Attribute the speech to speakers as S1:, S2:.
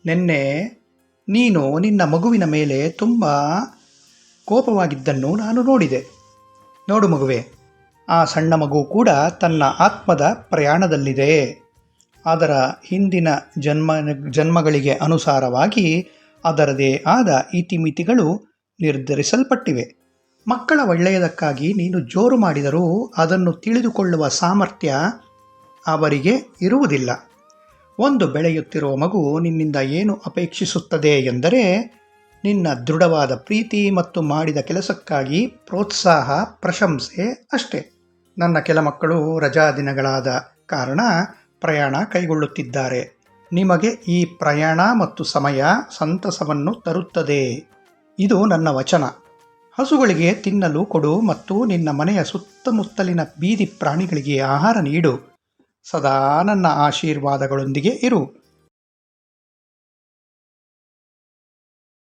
S1: ನಿನ್ನೆ ನೀನು ನಿನ್ನ ಮಗುವಿನ ಮೇಲೆ ತುಂಬ ಕೋಪವಾಗಿದ್ದನ್ನು ನಾನು ನೋಡಿದೆ. ನೋಡು ಮಗುವೆ, ಆ ಸಣ್ಣ ಮಗು ಕೂಡ ತನ್ನ ಆತ್ಮದ ಪ್ರಯಾಣದಲ್ಲಿದೆ. ಅದರ ಹಿಂದಿನ ಜನ್ಮಗಳಿಗೆ ಅನುಸಾರವಾಗಿ ಅದರದೇ ಆದ ಇತಿಮಿತಿಗಳು ನಿರ್ಧರಿಸಲ್ಪಟ್ಟಿವೆ. ಮಕ್ಕಳ ಒಳ್ಳೆಯದಕ್ಕಾಗಿ ನೀನು ಜೋರು ಮಾಡಿದರೂ ಅದನ್ನು ತಿಳಿದುಕೊಳ್ಳುವ ಸಾಮರ್ಥ್ಯ ಅವರಿಗೆ ಇರುವುದಿಲ್ಲ. ಒಂದು ಬೆಳೆಯುತ್ತಿರುವ ಮಗು ನಿನ್ನಿಂದ ಏನು ಅಪೇಕ್ಷಿಸುತ್ತದೆ ಎಂದರೆ ನಿನ್ನ ದೃಢವಾದ ಪ್ರೀತಿ ಮತ್ತು ಮಾಡಿದ ಕೆಲಸಕ್ಕಾಗಿ ಪ್ರೋತ್ಸಾಹ, ಪ್ರಶಂಸೆ ಅಷ್ಟೇ. ನನ್ನ ಕೆಲ ಮಕ್ಕಳು ರಜಾ ದಿನಗಳಾದ ಕಾರಣ ಪ್ರಯಾಣ ಕೈಗೊಳ್ಳುತ್ತಿದ್ದಾರೆ. ನಿಮಗೆ ಈ ಪ್ರಯಾಣ ಮತ್ತು ಸಮಯ ಸಂತಸವನ್ನು ತರುತ್ತದೆ. ಇದು ನನ್ನ ವಚನ. ಹಸುಗಳಿಗೆ ತಿನ್ನಲು ಕೊಡು ಮತ್ತು ನಿನ್ನ ಮನೆಯ ಸುತ್ತಮುತ್ತಲಿನ ಬೀದಿ ಪ್ರಾಣಿಗಳಿಗೆ ಆಹಾರ ನೀಡು. ಸದಾ ನನ್ನ ಆಶೀರ್ವಾದಗಳೊಂದಿಗೆ ಇರು.